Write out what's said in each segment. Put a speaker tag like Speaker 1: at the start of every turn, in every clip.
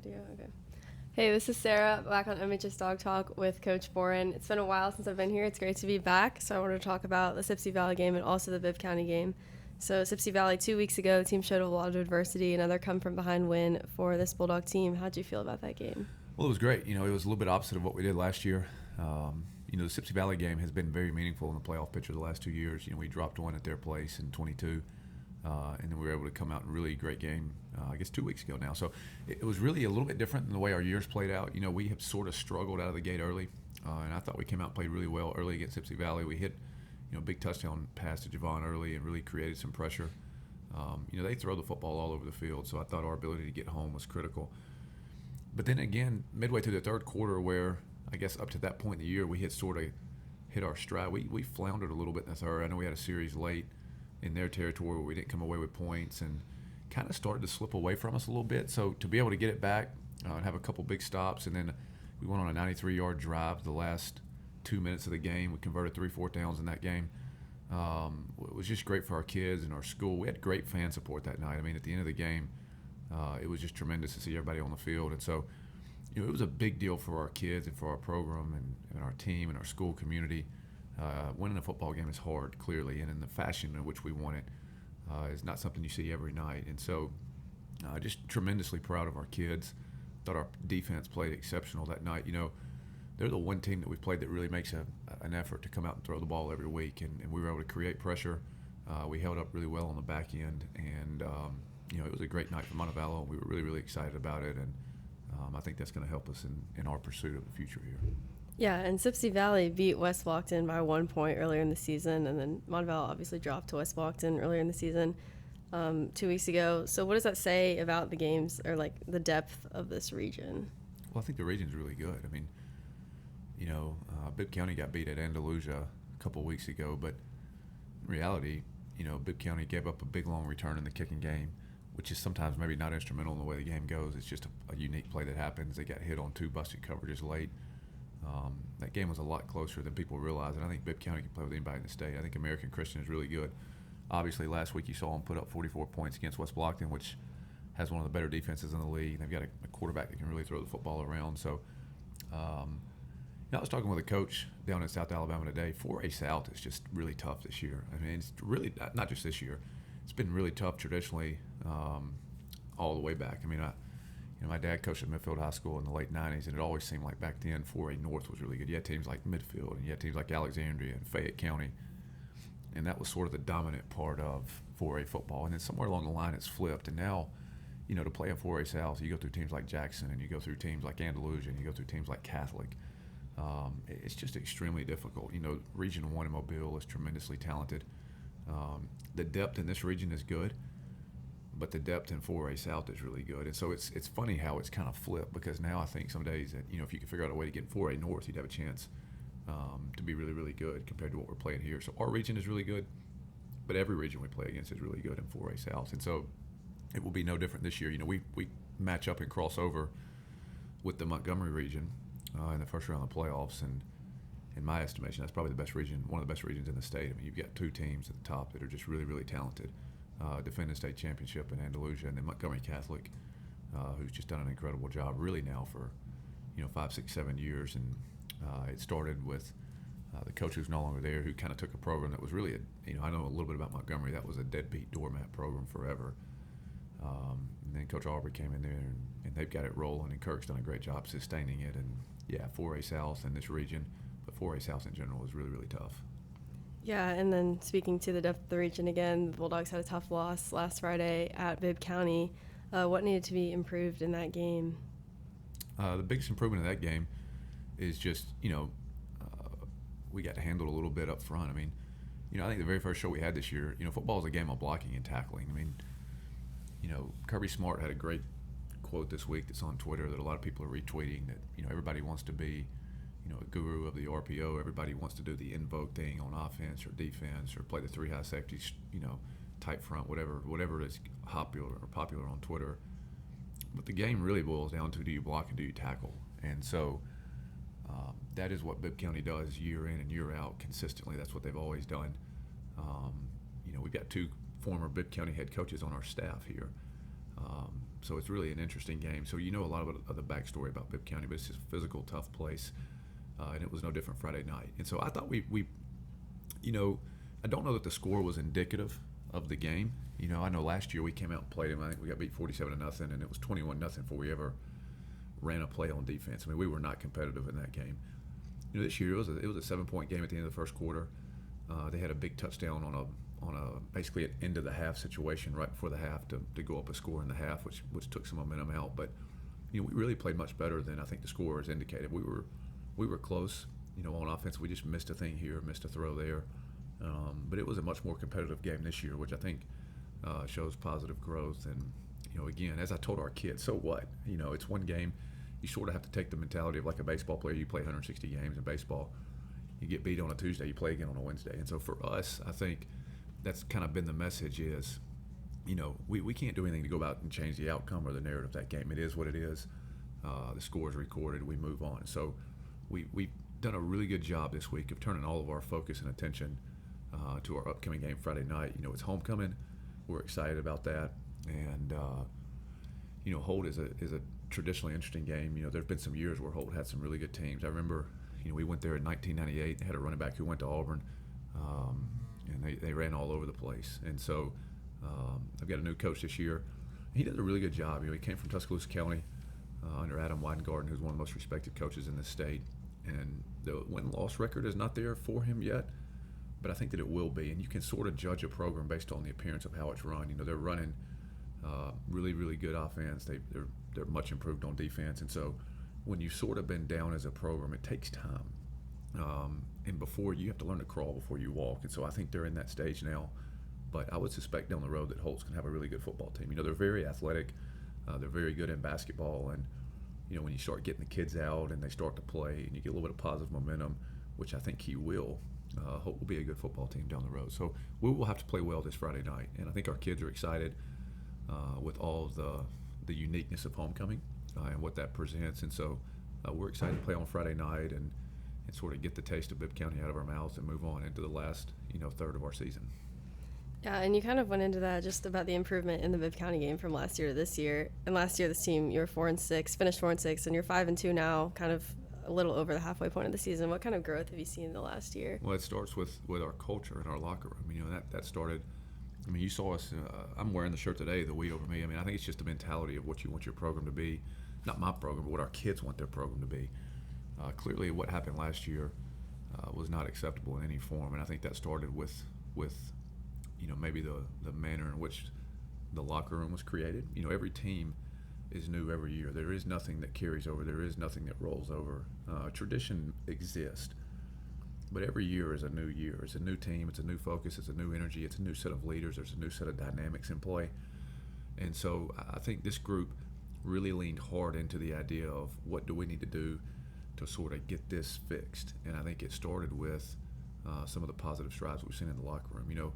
Speaker 1: Video, okay. Hey, this is Sarah back on MHS Dawg Talk with Coach Boren. It's been a while since I've been here. It's great to be back. So I wanted to talk about the Sipsey Valley game and also the Bibb County game. So Sipsey Valley 2 weeks ago, the team showed a lot of adversity, another come from behind win for this Bulldog team. How'd you feel about that game?
Speaker 2: Well, it was great. It was a little bit opposite of what we did last year. The Sipsey Valley game has been very meaningful in the playoff picture the last 2 years. We dropped one at their place in 22. And then we were able to come out in a really great game, I guess 2 weeks ago now. So it was really a little bit different than the way our years played out. We have sort of struggled out of the gate early, and I thought we came out and played really well early against Sipsey Valley. We hit, a big touchdown pass to Javon early and really created some pressure. They throw the football all over the field, so I thought our ability to get home was critical. But then again, midway through the third quarter, where I guess up to that point in the year we had sort of hit our stride, we floundered a little bit in the third. I know we had a series late in their territory where we didn't come away with points and kind of started to slip away from us a little bit. So to be able to get it back and have a couple big stops, and then we went on a 93-yard drive the last 2 minutes of the game. We converted 3 fourth downs in that game. It was just great for our kids and our school. We had great fan support that night. At the end of the game, it was just tremendous to see everybody on the field. And so, it was a big deal for our kids and for our program and our team and our school community. Winning a football game is hard, clearly, and in the fashion in which we won it is not something you see every night. And so just tremendously proud of our kids. Thought our defense played exceptional that night. They're the one team that we've played that really makes an effort to come out and throw the ball every week, and we were able to create pressure. We held up really well on the back end, and it was a great night for Montevallo, and we were really, really excited about it, and I think that's going to help us in our pursuit of the future here.
Speaker 1: Yeah, and Sipsey Valley beat West Walkton by 1 point earlier in the season, and then Montevallo obviously dropped to West Walkton earlier in the season 2 weeks ago. So what does that say about the games or the depth of this region?
Speaker 2: Well, I think the region's really good. Bibb County got beat at Andalusia a couple of weeks ago, but in reality, Bibb County gave up a big long return in the kicking game, which is sometimes maybe not instrumental in the way the game goes. It's just a unique play that happens. They got hit on 2 busted coverages late. That game was a lot closer than people realize, and I think Bibb County can play with anybody in the state. I think American Christian is really good. Obviously, last week you saw them put up 44 points against West Blockton, which has one of the better defenses in the league. They've got a quarterback that can really throw the football around. So, I was talking with a coach down in South Alabama today. 4A South is just really tough this year. It's really not just this year. It's been really tough traditionally all the way back. My dad coached at Midfield High School in the late 90s, and it always seemed like back then 4A North was really good. You had teams like Midfield, and you had teams like Alexandria and Fayette County, and that was sort of the dominant part of 4A football. And then somewhere along the line it's flipped, and now, to play in 4A South, you go through teams like Jackson, and you go through teams like Andalusia, and you go through teams like Catholic. It's just extremely difficult. Region 1 in Mobile is tremendously talented. The depth in this region is good, but the depth in 4A South is really good. And so it's funny how it's kind of flipped, because now I think some days that, if you could figure out a way to get in 4A North, you'd have a chance to be really, really good compared to what we're playing here. So our region is really good, but every region we play against is really good in 4A South. And so it will be no different this year. We match up and cross over with the Montgomery region in the first round of the playoffs, and in my estimation, that's probably the best region, one of the best regions in the state. You've got 2 teams at the top that are just really, really talented. Defending state championship in Andalusia, and then Montgomery Catholic, who's just done an incredible job really now for 5, 6, 7 years. And it started with the coach who's no longer there, who kind of took a program that was really I know a little bit about Montgomery. That was a deadbeat doormat program forever. And then Coach Aubrey came in there, and they've got it rolling, and Kirk's done a great job sustaining it. And 4A South in this region, but 4A South in general is really, really tough.
Speaker 1: Yeah, and then speaking to the depth of the region again, the Bulldogs had a tough loss last Friday at Bibb County. What needed to be improved in that game?
Speaker 2: The biggest improvement in that game is just, we got handled a little bit up front. I think the very first show we had this year, football is a game of blocking and tackling. Kirby Smart had a great quote this week that's on Twitter that a lot of people are retweeting, that, everybody wants to be a guru of the RPO. Everybody wants to do the invoke thing on offense or defense, or play the 3 high safeties, tight front, whatever is popular on Twitter. But the game really boils down to, do you block and do you tackle? And so that is what Bibb County does year in and year out consistently. That's what they've always done. We've got 2 former Bibb County head coaches on our staff here. So it's really an interesting game. So you know a lot of the backstory about Bibb County, but it's just a physical, tough place, and it was no different Friday night. And so I thought we I don't know that the score was indicative of the game. I know last year we came out and played them. I think we got beat 47-0, and it was 21-0 before we ever ran a play on defense. I mean, we were not competitive in that game. This year it was a 7-point game at the end of the first quarter. They had a big touchdown on a basically an end of the half situation right before the half to go up a score in the half, which took some momentum out. But we really played much better than I think the score has indicated. We were close. On offense, we just missed a thing here, missed a throw there. But it was a much more competitive game this year, which I think shows positive growth. And again, as I told our kids, so what? It's one game. You sort of have to take the mentality of like a baseball player. You play 160 games in baseball. You get beat on a Tuesday, you play again on a Wednesday. And so for us, I think that's kind of been the message is, we can't do anything to go out and change the outcome or the narrative of that game. It is what it is. The score is recorded. We move on. And so we've done a really good job this week of turning all of our focus and attention to our upcoming game Friday night. It's homecoming. We're excited about that. And, Holt is a traditionally interesting game. There have been some years where Holt had some really good teams. I remember, we went there in 1998. They had a running back who went to Auburn, and they ran all over the place. And so I've got a new coach this year. He does a really good job. He came from Tuscaloosa County under Adam Weingarten, who's one of the most respected coaches in this state. And the win-loss record is not there for him yet, but I think that it will be. And you can sort of judge a program based on the appearance of how it's run. They're running really, really good offense. They're much improved on defense. And so when you've sort of been down as a program, it takes time. And before you have to learn to crawl before you walk. And so I think they're in that stage now. But I would suspect down the road that Holt's going to have a really good football team. They're very athletic. They're very good in basketball. And, when you start getting the kids out and they start to play and you get a little bit of positive momentum, which I think he will, Holt will be a good football team down the road. So we will have to play well this Friday night. And I think our kids are excited with all of the uniqueness of homecoming and what that presents. And so we're excited to play on Friday night and sort of get the taste of Bibb County out of our mouths and move on into the last, third of our season.
Speaker 1: Yeah, and you kind of went into that just about the improvement in the Bibb County game from last year to this year. And last year, this team, you were 4-6, finished 4-6, and you're 5-2 now, kind of a little over the halfway point of the season. What kind of growth have you seen in the last year?
Speaker 2: Well, it starts with our culture and our locker room. That started. You saw us. I'm wearing the shirt today, the we over me. I think it's just the mentality of what you want your program to be. Not my program, but what our kids want their program to be. Clearly, what happened last year was not acceptable in any form, and I think that started with maybe the manner in which the locker room was created. Every team is new every year. There is nothing that carries over. There is nothing that rolls over. Tradition exists, but every year is a new year. It's a new team. It's a new focus. It's a new energy. It's a new set of leaders. There's a new set of dynamics in play. And so I think this group really leaned hard into the idea of what do we need to do to sort of get this fixed. And I think it started with some of the positive strides we've seen in the locker room.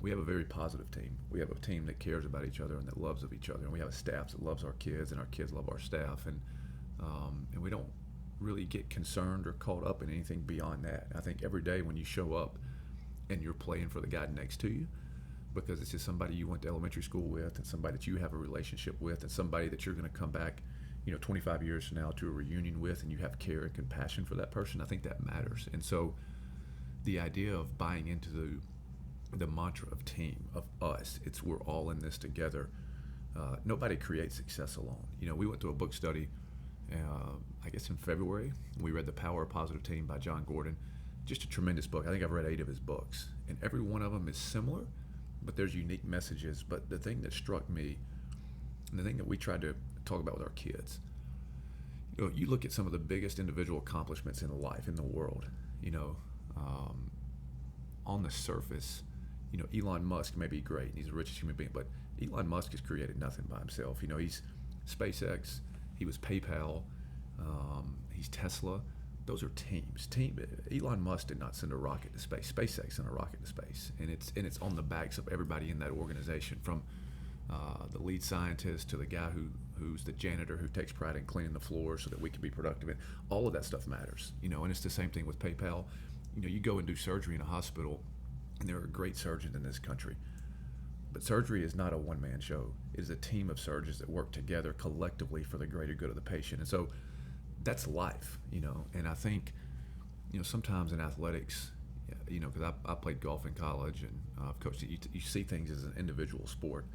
Speaker 2: We have a very positive team. We have a team that cares about each other and that loves of each other. And we have a staff that loves our kids, and our kids love our staff. And we don't really get concerned or caught up in anything beyond that. I think every day when you show up and you're playing for the guy next to you, because it's just somebody you went to elementary school with and somebody that you have a relationship with and somebody that you're going to come back 25 years from now to a reunion with, and you have care and compassion for that person, I think that matters. And so the idea of buying into the mantra of team, of us, it's we're all in this together. Nobody creates success alone. We went to a book study, I guess in February. We read The Power of Positive Team by John Gordon. Just a tremendous book. I think I've read 8 of his books, and every one of them is similar, but there's unique messages. But the thing that struck me, and the thing that we tried to talk about with our kids, you look at some of the biggest individual accomplishments in life, in the world, on the surface, Elon Musk may be great, and he's the richest human being, but Elon Musk has created nothing by himself. He's SpaceX, he was PayPal, he's Tesla. Those are teams. Elon Musk did not send a rocket to space. SpaceX sent a rocket to space, and it's on the backs of everybody in that organization, from the lead scientist to the guy who's the janitor who takes pride in cleaning the floor so that we can be productive. And all of that stuff matters, and it's the same thing with PayPal. You go and do surgery in a hospital, and there are great surgeons in this country. But surgery is not a one-man show. It is a team of surgeons that work together collectively for the greater good of the patient. And so that's life, And I think, sometimes in athletics, because I played golf in college and I've coached it, you see things as an individual sport.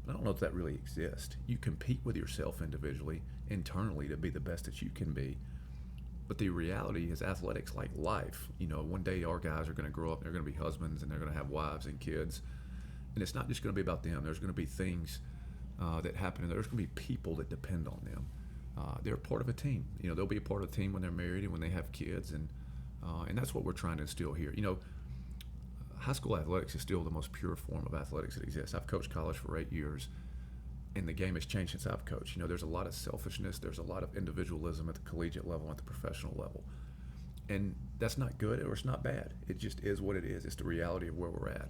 Speaker 2: But I don't know if that really exists. You compete with yourself individually, internally, to be the best that you can be. But the reality is athletics, like life, one day our guys are going to grow up, they're going to be husbands, and they're going to have wives and kids. And it's not just going to be about them. There's going to be things that happen, and there's going to be people that depend on them. They're part of a team. They'll be a part of the team when they're married and when they have kids, and that's what we're trying to instill here. High school athletics is still the most pure form of athletics that exists. I've coached college for 8 years, and the game has changed since I've coached. There's a lot of selfishness. There's a lot of individualism at the collegiate level, at the professional level. And that's not good or it's not bad. It just is what it is. It's the reality of where we're at.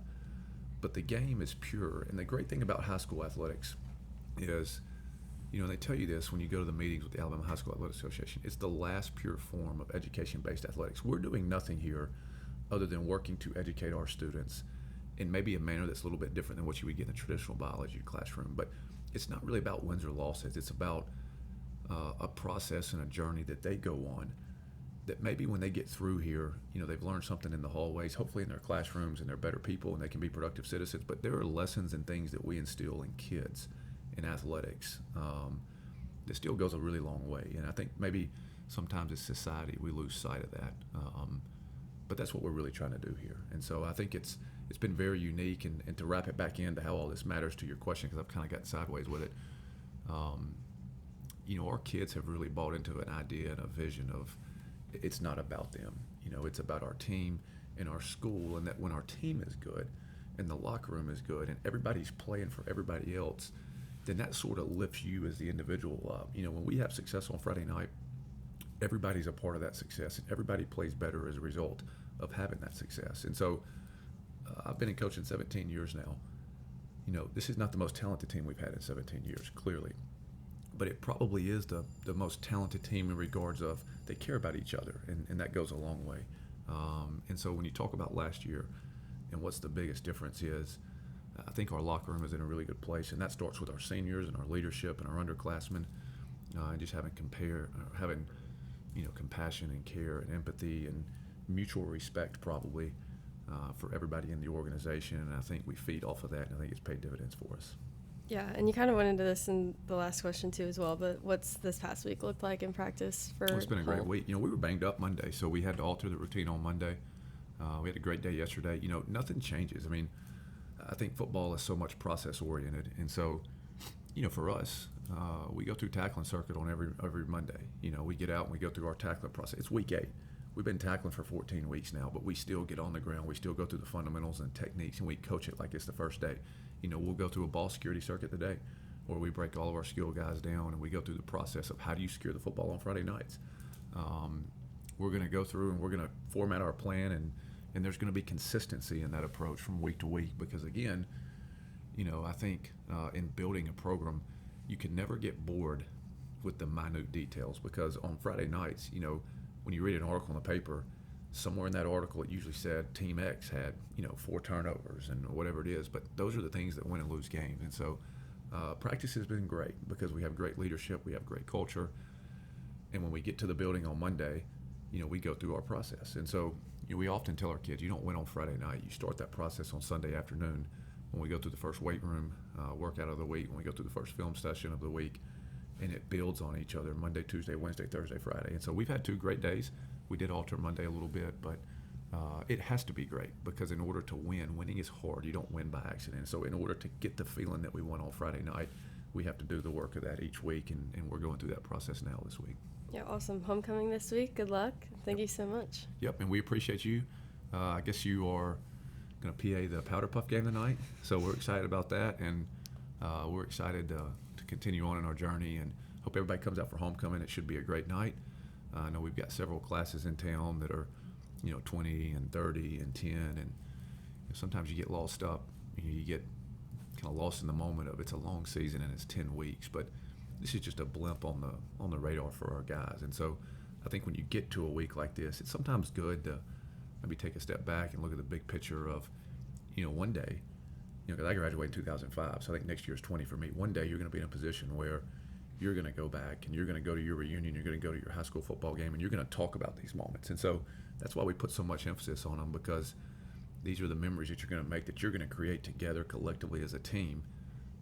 Speaker 2: But the game is pure. And the great thing about high school athletics is, they tell you this when you go to the meetings with the Alabama High School Athletic Association, it's the last pure form of education-based athletics. We're doing nothing here other than working to educate our students in maybe a manner that's a little bit different than what you would get in a traditional biology classroom. But it's not really about wins or losses. It's about a process and a journey that they go on that maybe when they get through here, they've learned something in the hallways, hopefully in their classrooms, and they're better people and they can be productive citizens. But there are lessons and things that we instill in kids in athletics that still goes a really long way. And I think maybe sometimes as society we lose sight of that. But that's what we're really trying to do here. And so I think it's been very unique. And to wrap it back into how all this matters to your question, because I've kind of gotten sideways with it, our kids have really bought into an idea and a vision of it's not about them. It's about our team and our school, and that when our team is good and the locker room is good and everybody's playing for everybody else, then that sort of lifts you as the individual up. When we have success on Friday night, everybody's a part of that success, and everybody plays better as a result of having that success. And so I've been in coaching 17 years now. This is not the most talented team we've had in 17 years, clearly. But it probably is the most talented team in regards of they care about each other, and that goes a long way. And so when you talk about last year and what's the biggest difference is, I think our locker room is in a really good place, and that starts with our seniors and our leadership and our underclassmen, and just having compassion and care and empathy and mutual respect probably for everybody in the organization. And I think we feed off of that, and I think it's paid dividends for us.
Speaker 1: Yeah, and you kind of went into this in the last question too as well, but what's this past week looked like in practice for
Speaker 2: It's been a great week. We were banged up Monday, so we had to alter the routine on Monday. We had a great day yesterday. Nothing changes. I mean, I think football is so much process oriented, and so for us, we go through tackling circuit on every Monday. We get out and we go through our tackling process. It's week 8. We've been tackling for 14 weeks now, but we still get on the ground. We still go through the fundamentals and techniques, and we coach it like it's the first day. We'll go through a ball security circuit today where we break all of our skill guys down, and we go through the process of how do you secure the football on Friday nights. We're going to go through and we're going to format our plan, and there's going to be consistency in that approach from week to week, because again, I think in building a program, you can never get bored with the minute details, because on Friday nights, when you read an article in the paper, somewhere in that article it usually said Team X had 4 turnovers and whatever it is, but those are the things that win and lose games. And so practice has been great because we have great leadership, we have great culture, and when we get to the building on Monday, we go through our process. And so we often tell our kids, you don't win on Friday night, you start that process on Sunday afternoon when we go through the first weight room workout of the week, when we go through the first film session of the week, and it builds on each other Monday, Tuesday, Wednesday, Thursday, Friday. And so we've had 2 great days. We did alter Monday a little bit, but it has to be great, because in order to win, winning is hard. You don't win by accident. And so in order to get the feeling that we want on Friday night, we have to do the work of that each week, and we're going through that process now this week.
Speaker 1: Yeah, awesome. Homecoming this week. Good luck. Thank you so much.
Speaker 2: Yep, and we appreciate you. I guess you are going to PA the Powder Puff game tonight, so we're excited about that, and we're excited to continue on in our journey, and hope everybody comes out for homecoming. It should be a great night. I know we've got several classes in town that are 20 and 30 and 10, and sometimes you get lost up. You get kind of lost in the moment of it's a long season and it's 10 weeks, but this is just a blimp on the radar for our guys. And so I think when you get to a week like this, it's sometimes good to maybe take a step back and look at the big picture of one day You know, because I graduated in 2005, so I think next year is 20 for me. One day you're going to be in a position where you're going to go back and you're going to go to your reunion, you're going to go to your high school football game, and you're going to talk about these moments. And so that's why we put so much emphasis on them, because these are the memories that you're going to make, that you're going to create together collectively as a team.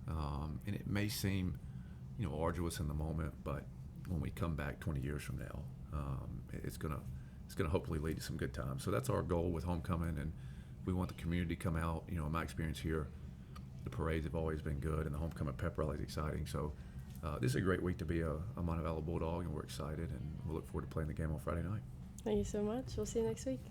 Speaker 2: And it may seem, you know, arduous in the moment, but when we come back 20 years from now, it's going to hopefully lead to some good times. So that's our goal with homecoming, and we want the community to come out. You know, in my experience here, the parades have always been good, and the homecoming pep rally is exciting. So this is a great week to be a Montevallo Bulldog, and we're excited, and we'll look forward to playing the game on Friday night.
Speaker 1: Thank you so much. We'll see you next week.